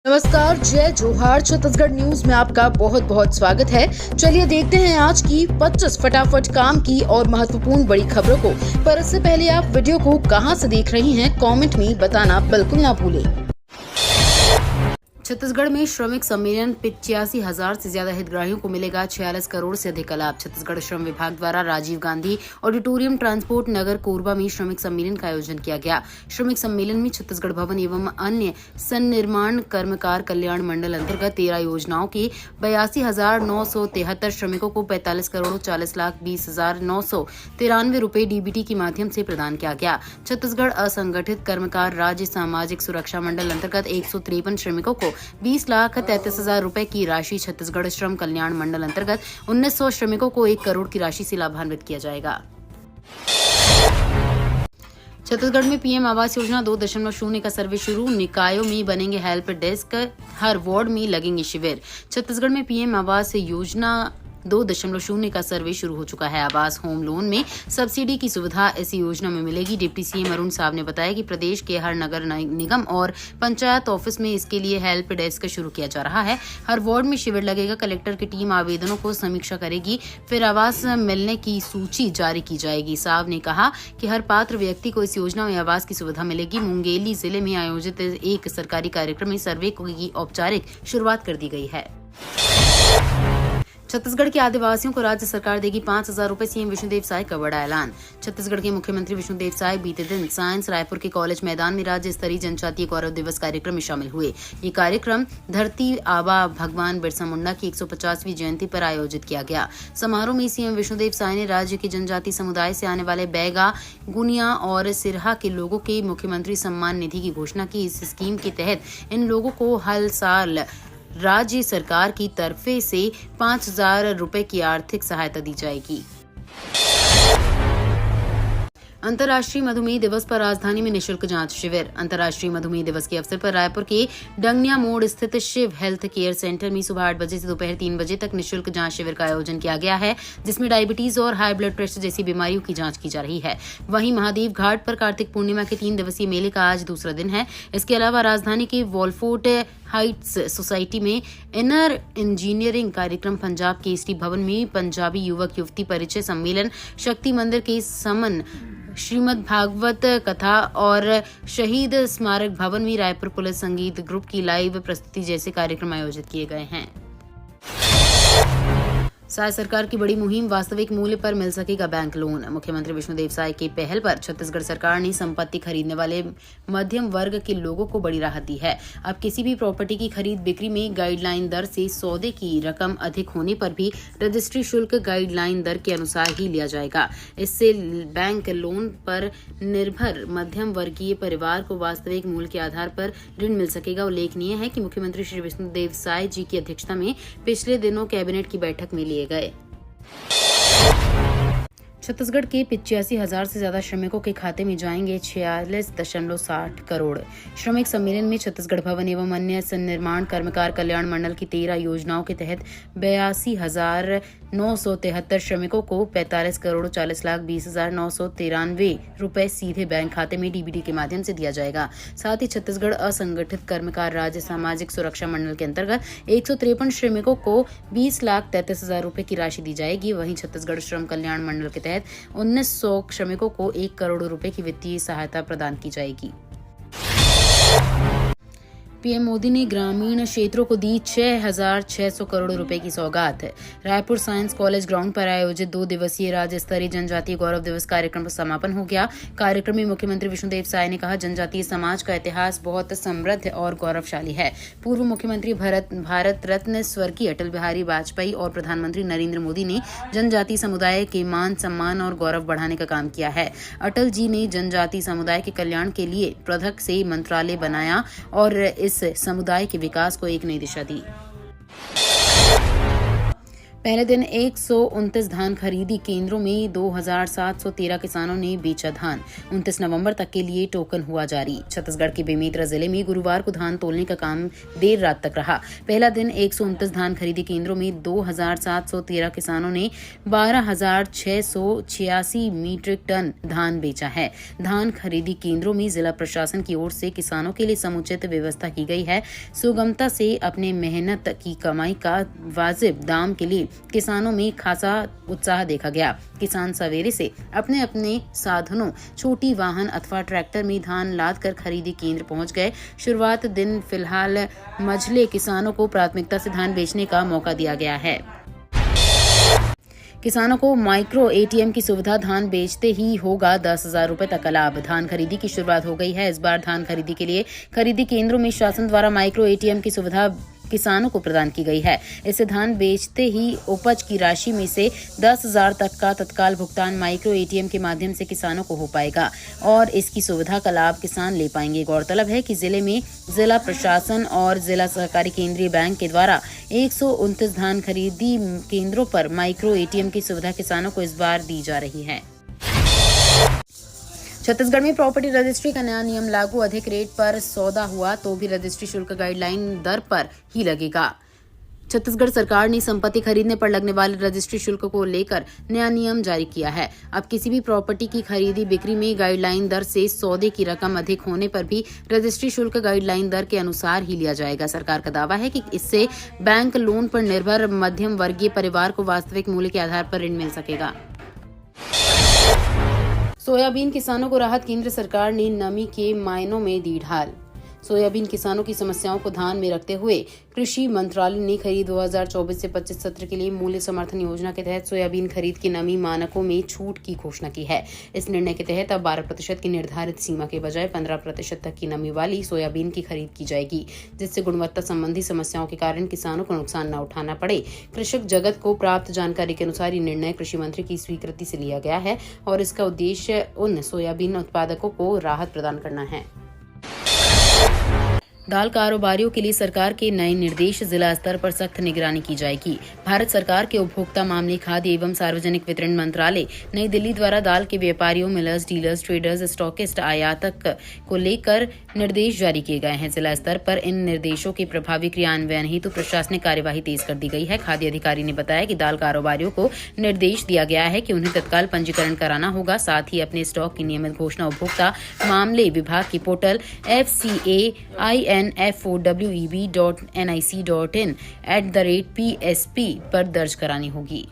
नमस्कार, जय जोहार। छत्तीसगढ़ न्यूज में आपका बहुत बहुत स्वागत है। चलिए देखते हैं आज की 25 फटाफट काम की और महत्वपूर्ण बड़ी खबरों को। पर इससे पहले आप वीडियो को कहां से देख रही हैं, कमेंट में बताना बिल्कुल ना भूलें। छत्तीसगढ़ में श्रमिक सम्मेलन 85,000 से ज्यादा हितग्राहियों को मिलेगा 46 करोड़ से अधिक का लाभ। छत्तीसगढ़ श्रम विभाग द्वारा राजीव गांधी ऑडिटोरियम ट्रांसपोर्ट नगर कोरबा में श्रमिक सम्मेलन का आयोजन किया गया। श्रमिक सम्मेलन में छत्तीसगढ़ भवन एवं अन्य सन्निर्माण कर्मकार कल्याण मंडल अंतर्गत 13 योजनाओं के 82,973 श्रमिकों को 45 करोड़ 40,20,993 रुपए डीबीटी के माध्यम से प्रदान किया गया। छत्तीसगढ़ असंगठित कर्मकार राज्य सामाजिक सुरक्षा मंडल अंतर्गत 153 श्रमिकों को 20,33,000 रुपए की राशि, छत्तीसगढ़ श्रम कल्याण मंडल अंतर्गत 1900 श्रमिकों को 1 करोड़ की राशि से लाभान्वित किया जाएगा। छत्तीसगढ़ में पीएम आवास योजना 2.0 का सर्वे शुरू। निकायों में बनेंगे हेल्प डेस्क, हर वार्ड में लगेंगे शिविर। छत्तीसगढ़ में पीएम आवास योजना 2.0 का सर्वे शुरू हो चुका है। आवास होम लोन में सब्सिडी की सुविधा इस योजना में मिलेगी। डिप्टी सीएम अरुण साव ने बताया कि प्रदेश के हर नगर निगम और पंचायत ऑफिस में इसके लिए हेल्प डेस्क शुरू किया जा रहा है। हर वार्ड में शिविर लगेगा। कलेक्टर की टीम आवेदनों को समीक्षा करेगी, फिर आवास मिलने की सूची जारी की जाएगी। साव ने कहा कि हर पात्र व्यक्ति को इस योजना में आवास की सुविधा मिलेगी। मुंगेली जिले में आयोजित एक सरकारी कार्यक्रम में सर्वे की औपचारिक शुरुआत कर दी गई है। छत्तीसगढ़ के आदिवासियों को राज्य सरकार देगी 5,000 रुपए। सीएम विष्णुदेव साय का बड़ा ऐलान। छत्तीसगढ़ के मुख्यमंत्री विष्णुदेव साय बीते दिन साइंस रायपुर के कॉलेज मैदान में राज्य स्तरीय जनजातीय गौरव दिवस कार्यक्रम में शामिल हुए। ये कार्यक्रम धरती आबा भगवान बिरसा मुंडा की 150वीं जयंती पर आयोजित किया गया। समारोह में सीएम विष्णुदेव साय ने राज्य के जनजातीय समुदाय से आने वाले बैगा, गुनिया और सिरहा के लोगों के मुख्यमंत्री सम्मान निधि की घोषणा की। इस स्कीम के तहत इन लोगों को हर साल राज्य सरकार की तरफ से 5,000 रुपए की आर्थिक सहायता दी जाएगी। अंतर्राष्ट्रीय मधुमेह दिवस पर राजधानी में निशुल्क जांच शिविर। अंतर्राष्ट्रीय मधुमेह दिवस के अवसर पर रायपुर के डंगनिया मोड़ स्थित शिव हेल्थ केयर सेंटर में सुबह 8 बजे से दोपहर 3 बजे तक निशुल्क जांच शिविर का आयोजन किया गया है, जिसमें डायबिटीज और हाई ब्लड प्रेशर जैसी बीमारियों की जांच की जा रही है। वहीं महादेव घाट पर कार्तिक पूर्णिमा के 3 दिवसीय मेले का आज दूसरा दिन है। इसके अलावा राजधानी के वॉलफोर्ट हाइट्स सोसाइटी में इनर इंजीनियरिंग कार्यक्रम, पंजाब के एसटी भवन में पंजाबी युवक युवती परिचय सम्मेलन, शक्ति मंदिर के समन, श्रीमद् भागवत कथा और शहीद स्मारक भवन में रायपुर पुलिस संगीत ग्रुप की लाइव प्रस्तुति जैसे कार्यक्रम आयोजित किए गए हैं। साय सरकार की बड़ी मुहिम, वास्तविक मूल्य पर मिल सकेगा बैंक लोन। मुख्यमंत्री विष्णुदेव साय की पहल पर छत्तीसगढ़ सरकार ने संपत्ति खरीदने वाले मध्यम वर्ग के लोगों को बड़ी राहत दी है। अब किसी भी प्रॉपर्टी की खरीद बिक्री में गाइडलाइन दर से सौदे की रकम अधिक होने पर भी रजिस्ट्री शुल्क गाइडलाइन दर के अनुसार ही लिया जाएगा। इससे बैंक लोन पर निर्भर मध्यम वर्गीय परिवार को वास्तविक मूल्य के आधार पर ऋण मिल सकेगा। उल्लेखनीय है कि मुख्यमंत्री श्री विष्णुदेव साय जी की अध्यक्षता में पिछले दिनों कैबिनेट की बैठक में लिए गए। छत्तीसगढ़ के 85,000 से ज्यादा श्रमिकों के खाते में जाएंगे 46.60 करोड़। श्रमिक सम्मेलन में छत्तीसगढ़ भवन एवं अन्य सन्निर्माण कर्मकार कल्याण मंडल की 13 योजनाओं के तहत 82,973 श्रमिकों को 45 करोड़ 40,20,993 रुपए सीधे बैंक खाते में डीबीटी के माध्यम से दिया जाएगा। साथ ही छत्तीसगढ़ असंगठित कर्मकार राज्य सामाजिक सुरक्षा मंडल के अंतर्गत 153 श्रमिकों को 20,33,000 रुपए की राशि दी जाएगी। वहीं छत्तीसगढ़ श्रम कल्याण मंडल के तहत 1900 श्रमिकों को 1 करोड़ रुपए की वित्तीय सहायता प्रदान की जाएगी। पीएम मोदी ने ग्रामीण क्षेत्रों को दी 6,600 करोड़ रुपए की सौगात। रायपुर साइंस कॉलेज ग्राउंड पर आयोजित 2 दिवसीय राज्य स्तरीय जनजातीय गौरव दिवस कार्यक्रम का समापन हो गया। कार्यक्रम में मुख्यमंत्री विष्णुदेव साय ने कहा, जनजातीय समाज का इतिहास बहुत समृद्ध और गौरवशाली है। पूर्व मुख्यमंत्री भारत रत्न स्वर्गीय अटल बिहारी वाजपेयी और प्रधानमंत्री नरेंद्र मोदी ने जनजातीय समुदाय के मान सम्मान और गौरव बढ़ाने का काम किया है। अटल जी ने जनजातीय समुदाय के कल्याण के लिए पृथक से मंत्रालय बनाया और इस समुदाय के विकास को एक नई दिशा दी। पहले दिन 129 धान खरीदी केंद्रों में 2,713 किसानों ने बेचा धान। 29 नवंबर तक के लिए टोकन हुआ जारी। छत्तीसगढ़ के बेमेतरा जिले में गुरुवार को धान तोलने का काम देर रात तक रहा। पहला दिन 129 धान खरीदी केंद्रों में 2,713 किसानों ने 12,686 मीट्रिक टन धान बेचा है। धान खरीदी केंद्रों में जिला प्रशासन की ओर से किसानों के लिए समुचित व्यवस्था की गई है। सुगमता से अपने मेहनत की कमाई का वाजिब दाम के लिए किसानों में खासा उत्साह देखा गया। किसान सवेरे से अपने अपने साधनों, छोटी वाहन अथवा ट्रैक्टर में धान लाद कर खरीदी केंद्र पहुंच गए। शुरुआत दिन फिलहाल मझले किसानों को प्राथमिकता से धान बेचने का मौका दिया गया है। किसानों को माइक्रो एटीएम की सुविधा, धान बेचते ही होगा 10,000 रुपए तक का लाभ। धान खरीदी की शुरुआत हो गई है। इस बार धान खरीदी के लिए खरीदी केंद्रों में शासन द्वारा माइक्रो एटीएम की सुविधा किसानों को प्रदान की गई है। इससे धान बेचते ही उपज की राशि में से 10,000 तक का तत्काल भुगतान माइक्रो एटीएम के माध्यम से किसानों को हो पाएगा और इसकी सुविधा का लाभ किसान ले पाएंगे। गौरतलब है कि जिले में जिला प्रशासन और जिला सहकारी केंद्रीय बैंक के द्वारा 129 धान खरीदी केंद्रों पर माइक्रो एटीएम की सुविधा किसानों को इस बार दी जा रही है। छत्तीसगढ़ में प्रॉपर्टी रजिस्ट्री का नया नियम लागू। अधिक रेट पर सौदा हुआ तो भी रजिस्ट्री शुल्क गाइडलाइन दर पर ही लगेगा। छत्तीसगढ़ सरकार ने संपत्ति खरीदने पर लगने वाले रजिस्ट्री शुल्क को लेकर नया नियम जारी किया है। अब किसी भी प्रॉपर्टी की खरीदी बिक्री में गाइडलाइन दर से सौदे की रकम अधिक होने पर भी रजिस्ट्री शुल्क गाइडलाइन दर के अनुसार ही लिया जाएगा। सरकार का दावा है कि इससे बैंक लोन पर निर्भर मध्यम वर्गीय परिवार को वास्तविक मूल्य के आधार पर ऋण मिल सकेगा। सोयाबीन किसानों को राहत, केंद्र सरकार ने नमी के मायनों में दी ढाल। सोयाबीन किसानों की समस्याओं को ध्यान में रखते हुए कृषि मंत्रालय ने खरीद 2024 से 25 सत्र के लिए मूल्य समर्थन योजना के तहत सोयाबीन खरीद के नमी मानकों में छूट की घोषणा की है। इस निर्णय के तहत अब 12% की निर्धारित सीमा के बजाय 15% तक की नमी वाली सोयाबीन की खरीद की जाएगी, जिससे गुणवत्ता संबंधी समस्याओं के कारण किसानों को नुकसान न उठाना पड़े। कृषक जगत को प्राप्त जानकारी के अनुसार ये निर्णय कृषि मंत्री की स्वीकृति से लिया गया है और इसका उद्देश्य उन सोयाबीन उत्पादकों को राहत प्रदान करना है। दाल कारोबारियों के लिए सरकार के नए निर्देश, जिला स्तर पर सख्त निगरानी की जाएगी। भारत सरकार के उपभोक्ता मामले, खाद्य एवं सार्वजनिक वितरण मंत्रालय नई दिल्ली द्वारा दाल के व्यापारियों, मिलर्स, डीलर्स, ट्रेडर्स, स्टॉकिस्ट, आयातक को लेकर निर्देश जारी किए गए हैं। जिला स्तर पर इन निर्देशों के प्रभावी क्रियान्वयन हेतु प्रशासनिक कार्यवाही तेज कर दी गई है। खाद्य अधिकारी ने बताया कि दाल कारोबारियों को निर्देश दिया गया है कि उन्हें तत्काल पंजीकरण कराना होगा। साथ ही अपने स्टॉक की नियमित घोषणा उपभोक्ता मामले विभाग की पोर्टल FCAINFOWEB.nic.in@PSP पर दर्ज करानी होगी।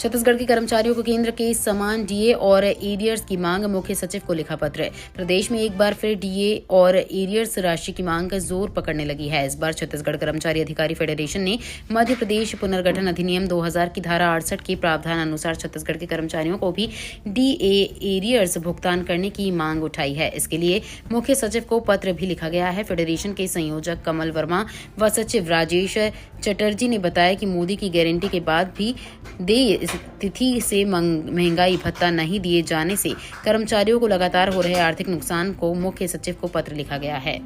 छत्तीसगढ़ के कर्मचारियों को केंद्र के समान डीए और एरियर्स की मांग, मुख्य सचिव को लिखा पत्र। प्रदेश में एक बार फिर डीए और एरियर्स राशि की मांग जोर पकड़ने लगी है। इस बार छत्तीसगढ़ कर्मचारी अधिकारी फेडरेशन ने मध्य प्रदेश पुनर्गठन अधिनियम 2000 की धारा 68 के प्रावधान अनुसार छत्तीसगढ़ के कर्मचारियों को भी डीए एरियर्स भुगतान करने की मांग उठाई है। इसके लिए मुख्य सचिव को पत्र भी लिखा गया है। फेडरेशन के संयोजक कमल वर्मा व सचिव राजेश चटर्जी ने बताया कि मोदी की गारंटी के बाद भी देय तिथि से महंगाई भत्ता नहीं दिए जाने से कर्मचारियों को लगातार हो रहे आर्थिक नुकसान को मुख्य सचिव को पत्र लिखा गया है।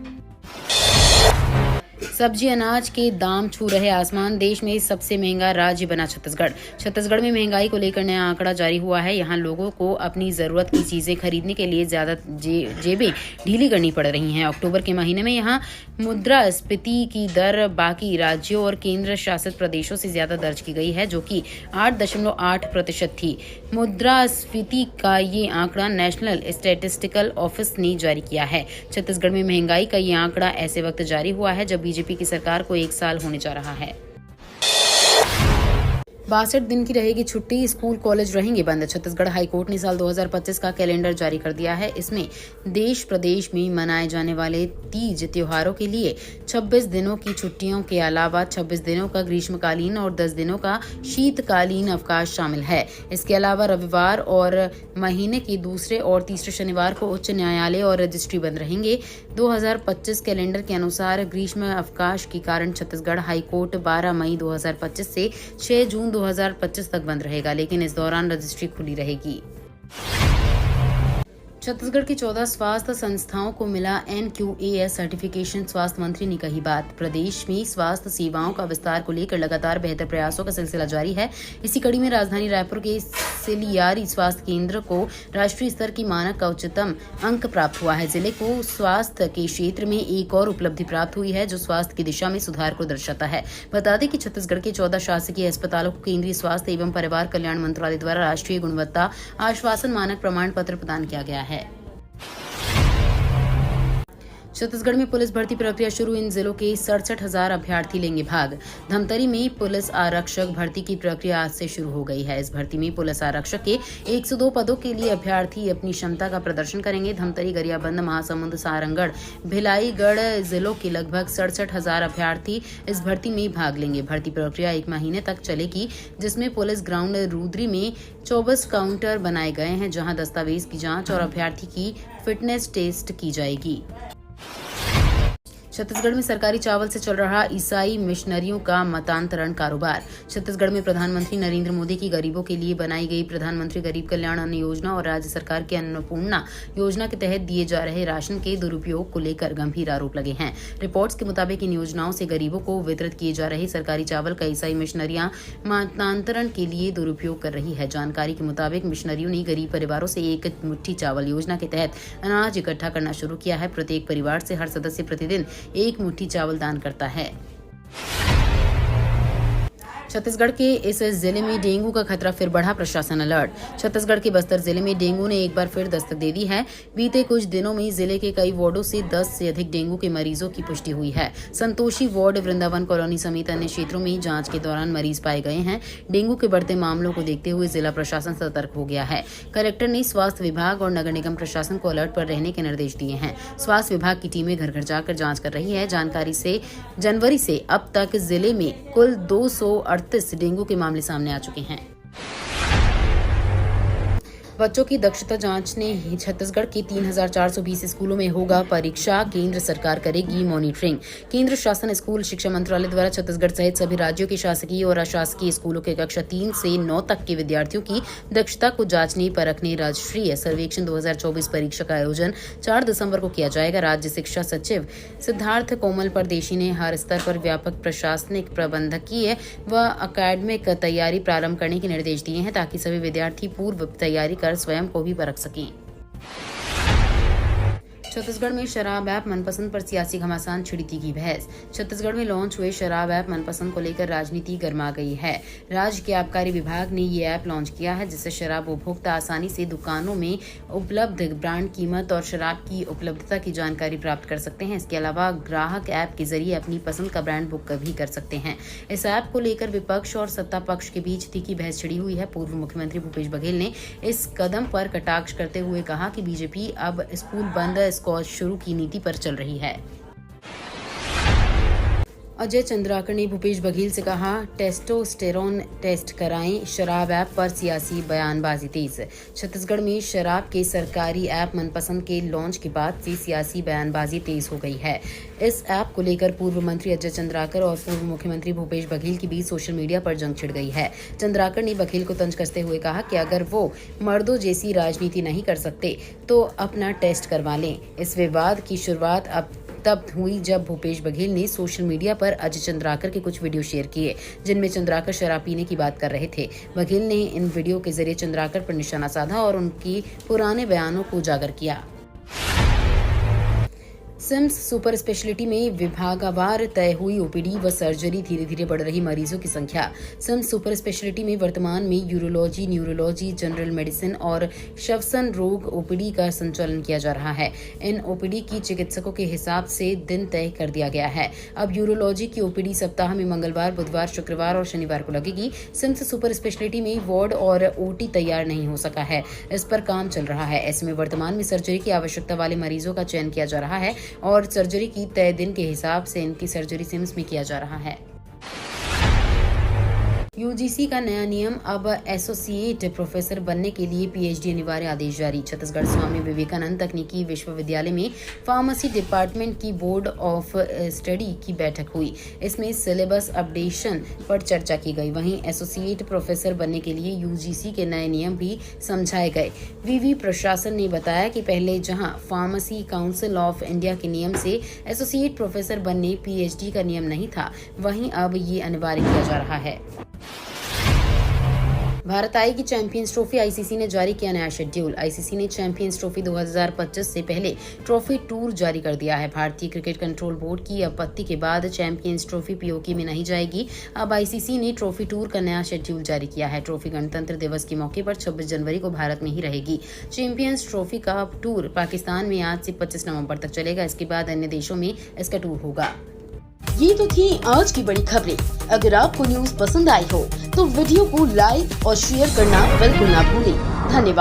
सब्जी अनाज के दाम छू रहे आसमान, देश में सबसे महंगा राज्य बना छत्तीसगढ़। छत्तीसगढ़ में महंगाई को लेकर नया आंकड़ा जारी हुआ है। यहाँ लोगों को अपनी जरूरत की चीजें खरीदने के लिए ज्यादा जेबें ढीली करनी पड़ रही हैं। अक्टूबर के महीने में यहाँ मुद्रास्फीति की दर बाकी राज्यों और केंद्र शासित प्रदेशों से ज्यादा दर्ज की गई है, जो कि 8.8% थी। मुद्रास्फीति का ये आंकड़ा नेशनल स्टैटिस्टिकल ऑफिस ने जारी किया है। छत्तीसगढ़ में महंगाई का ये आंकड़ा ऐसे वक्त जारी हुआ है जब बीजेपी की सरकार को 1 साल होने जा रहा है। 62 दिन की रहेगी छुट्टी, स्कूल कॉलेज रहेंगे बंद। छत्तीसगढ़ हाईकोर्ट ने साल 2025 का कैलेंडर जारी कर दिया है। इसमें देश प्रदेश में मनाए जाने वाले तीज त्योहारों के लिए 26 दिनों की छुट्टियों के अलावा 26 दिनों का ग्रीष्मकालीन और 10 दिनों का शीतकालीन अवकाश शामिल है। इसके अलावा रविवार और महीने के दूसरे और तीसरे शनिवार को उच्च न्यायालय और रजिस्ट्री बंद रहेंगे। 2025 कैलेंडर के अनुसार ग्रीष्म अवकाश के कारण छत्तीसगढ़ हाईकोर्ट 12 मई 2025 से 6 जून 2025 तक बंद रहेगा, लेकिन इस दौरान रजिस्ट्री खुली रहेगी। छत्तीसगढ़ की 14 स्वास्थ्य संस्थाओं को मिला NQAS सर्टिफिकेशन। स्वास्थ्य मंत्री ने कही बात। प्रदेश में स्वास्थ्य सेवाओं का विस्तार को लेकर लगातार बेहतर प्रयासों का सिलसिला जारी है। इसी कड़ी में राजधानी रायपुर के सिलियारी स्वास्थ्य केंद्र को राष्ट्रीय स्तर की मानक का उच्चतम अंक प्राप्त हुआ है। जिले को स्वास्थ्य के क्षेत्र में एक और उपलब्धि प्राप्त हुई है, जो स्वास्थ्य की दिशा में सुधार को दर्शाता है। बता दें कि छत्तीसगढ़ के 14 शासकीय अस्पतालों को केंद्रीय स्वास्थ्य एवं परिवार कल्याण मंत्रालय द्वारा राष्ट्रीय गुणवत्ता आश्वासन मानक प्रमाण पत्र प्रदान किया गया है। छत्तीसगढ़ में पुलिस भर्ती प्रक्रिया शुरू। इन जिलों के 67,000 अभ्यर्थी लेंगे भाग। धमतरी में पुलिस आरक्षक भर्ती की प्रक्रिया आज से शुरू हो गई है। इस भर्ती में पुलिस आरक्षक के 102 पदों के लिए अभ्यर्थी अपनी क्षमता का प्रदर्शन करेंगे। धमतरी, गरियाबंद, महासमुंद, सारंगढ़, भिलाईगढ़ जिलों के लगभग 67,000 अभ्यर्थी इस भर्ती में भाग लेंगे। भर्ती प्रक्रिया 1 महीने तक चलेगी, जिसमें पुलिस ग्राउंड रुद्री में 24 काउंटर बनाए गए हैं, जहां दस्तावेज की जांच और अभ्यर्थी की फिटनेस टेस्ट की जाएगी। छत्तीसगढ़ में सरकारी चावल से चल रहा ईसाई मिशनरियों का मतांतरण कारोबार। छत्तीसगढ़ में प्रधानमंत्री नरेंद्र मोदी की गरीबों के लिए बनाई गई प्रधानमंत्री गरीब कल्याण अन्न योजना और राज्य सरकार की अन्नपूर्णा योजना के तहत दिए जा रहे राशन के दुरुपयोग को लेकर गंभीर आरोप लगे हैं। रिपोर्ट्स के मुताबिक इन योजनाओं से गरीबों को वितरित किए जा रहे सरकारी चावल का ईसाई मिशनरियां मतांतरण के लिए दुरुपयोग कर रही है। जानकारी के मुताबिक मिशनरियों ने गरीब परिवारों से एक मुट्ठी चावल योजना के तहत अनाज इकट्ठा करना शुरू किया है। प्रत्येक परिवार से हर सदस्य प्रतिदिन 1 मुट्ठी चावल दान करता है। छत्तीसगढ़ के इस जिले में डेंगू का खतरा फिर बढ़ा, प्रशासन अलर्ट। छत्तीसगढ़ के बस्तर जिले में डेंगू ने एक बार फिर दस्तक दे दी है। बीते कुछ दिनों में जिले के कई वार्डों से 10 से अधिक डेंगू के मरीजों की पुष्टि हुई है। संतोषी वार्ड, वृंदावन कॉलोनी समेत अन्य क्षेत्रों में जांच के दौरान मरीज पाए गए हैं। डेंगू के बढ़ते मामलों को देखते हुए जिला प्रशासन सतर्क हो गया है। कलेक्टर ने स्वास्थ्य विभाग और नगर निगम प्रशासन को अलर्ट पर रहने के निर्देश दिए हैं। स्वास्थ्य विभाग की टीमें घर घर जाकर जाँच कर रही है। जानकारी से जनवरी से अब तक जिले में कुल 238 डेंगू के मामले सामने आ चुके हैं। बच्चों की दक्षता जांचने छत्तीसगढ़ के 3,420 स्कूलों में होगा परीक्षा। केंद्र सरकार करेगी मॉनिटरिंग। केंद्र शासन स्कूल शिक्षा मंत्रालय द्वारा छत्तीसगढ़ सहित सभी राज्यों के शासकीय और अशासकीय स्कूलों के कक्षा 3 से 9 तक के विद्यार्थियों की दक्षता को जांचने परखने राष्ट्रीय सर्वेक्षण 2024 परीक्षा का आयोजन 4 दिसंबर को किया जाएगा। राज्य शिक्षा सचिव सिद्धार्थ कोमल परदेशी ने हर स्तर पर व्यापक प्रशासनिक, प्रबंधकीय व अकादमिक तैयारी प्रारंभ करने के निर्देश दिए हैं, ताकि सभी विद्यार्थी पूर्व तैयारी कर स्वयं को भी परख सकें। छत्तीसगढ़ में शराब ऐप मनपसंद पर सियासी घमासान, छिड़ी की बहस। छत्तीसगढ़ में लॉन्च हुए शराब ऐप मनपसंद को लेकर राजनीति गर्मा गई है। राज्य के आबकारी विभाग ने ये ऐप लॉन्च किया है, जिससे शराब उपभोक्ता आसानी से दुकानों में उपलब्ध ब्रांड, कीमत और शराब की उपलब्धता की जानकारी प्राप्त कर सकते हैं। इसके अलावा ग्राहक ऐप के जरिए अपनी पसंद का ब्रांड बुक भी कर सकते हैं। इस ऐप को लेकर विपक्ष और सत्ता पक्ष के बीच तीखी बहस छिड़ी हुई है। पूर्व मुख्यमंत्री भूपेश बघेल ने इस कदम पर कटाक्ष करते हुए कहा कि बीजेपी अब स्कूल बंद स्कॉच शुरू की नीति पर चल रही है। अजय चंद्राकर ने भूपेश बघेल से कहा, टेस्टोस्टेरोन टेस्ट कराएं। शराब ऐप पर सियासी बयानबाजी तेज। छत्तीसगढ़ में शराब के सरकारी ऐप मनपसंद के लॉन्च के बाद से सियासी बयानबाजी तेज हो गई है। इस ऐप को लेकर पूर्व मंत्री अजय चंद्राकर और पूर्व मुख्यमंत्री भूपेश बघेल के बीच सोशल मीडिया पर जंग छिड़ गई है। चंद्राकर ने बघेल को तंज कसते हुए कहा कि अगर वो मर्दों जैसी राजनीति नहीं कर सकते तो अपना टेस्ट करवा लें। इस विवाद की शुरुआत अब तब हुई जब भूपेश बघेल ने सोशल मीडिया पर अजय चंद्राकर के कुछ वीडियो शेयर किए, जिनमें चंद्राकर शराब पीने की बात कर रहे थे। बघेल ने इन वीडियो के जरिए चंद्राकर पर निशाना साधा और उनकी पुराने बयानों को उजागर किया। सिम्स सुपर स्पेशलिटी में विभागवार तय हुई ओपीडी व सर्जरी, धीरे धीरे बढ़ रही मरीजों की संख्या। सिम्स सुपर स्पेशलिटी में वर्तमान में यूरोलॉजी, न्यूरोलॉजी, जनरल मेडिसिन और श्वसन रोग ओपीडी का संचालन किया जा रहा है। इन ओपीडी की चिकित्सकों के हिसाब से दिन तय कर दिया गया है। अब यूरोलॉजी की ओपीडी सप्ताह में मंगलवार, बुधवार, शुक्रवार और शनिवार को लगेगी। सिम्स सुपर स्पेशलिटी में वार्ड और ओटी तैयार नहीं हो सका है, इस पर काम चल रहा है। ऐसे में वर्तमान में सर्जरी की आवश्यकता वाले मरीजों का चयन किया जा रहा है और सर्जरी की तय दिन के हिसाब से इनकी सर्जरी सिम्स में किया जा रहा है। यूजीसी का नया नियम, अब एसोसिएट प्रोफेसर बनने के लिए पीएचडी अनिवार्य, आदेश जारी। छत्तीसगढ़ स्वामी विवेकानंद तकनीकी विश्वविद्यालय में फार्मेसी डिपार्टमेंट की बोर्ड ऑफ स्टडी की बैठक हुई। इसमें सिलेबस अपडेशन पर चर्चा की गई। वहीं एसोसिएट प्रोफेसर बनने के लिए यूजीसी के नए नियम भी समझाए गए। विवि प्रशासन ने बताया कि पहले जहां फार्मेसी काउंसिल ऑफ इंडिया के नियम से एसोसिएट प्रोफेसर बनने पीएचडी का नियम नहीं था, वहीं अब ये अनिवार्य किया जा रहा है। भारत आएगी चैंपियंस ट्रॉफी, आईसीसी ने जारी किया नया शेड्यूल। आईसीसी ने चैंपियंस ट्रॉफी 2025 से पहले ट्रॉफी टूर जारी कर दिया है। भारतीय क्रिकेट कंट्रोल बोर्ड की आपत्ति के बाद चैंपियंस ट्रॉफी पीओके में नहीं जाएगी। अब आईसीसी ने ट्रॉफी टूर का नया शेड्यूल जारी किया है। ट्रॉफी गणतंत्र दिवस के मौके पर 26 जनवरी को भारत में ही रहेगी। चैंपियंस ट्रॉफी का टूर पाकिस्तान में आज से 25 नवंबर तक चलेगा। इसके बाद अन्य देशों में इसका टूर होगा। ये तो थी आज की बड़ी खबरें। अगर आपको न्यूज पसंद आई हो तो वीडियो को लाइक और शेयर करना बिल्कुल ना भूलें। धन्यवाद।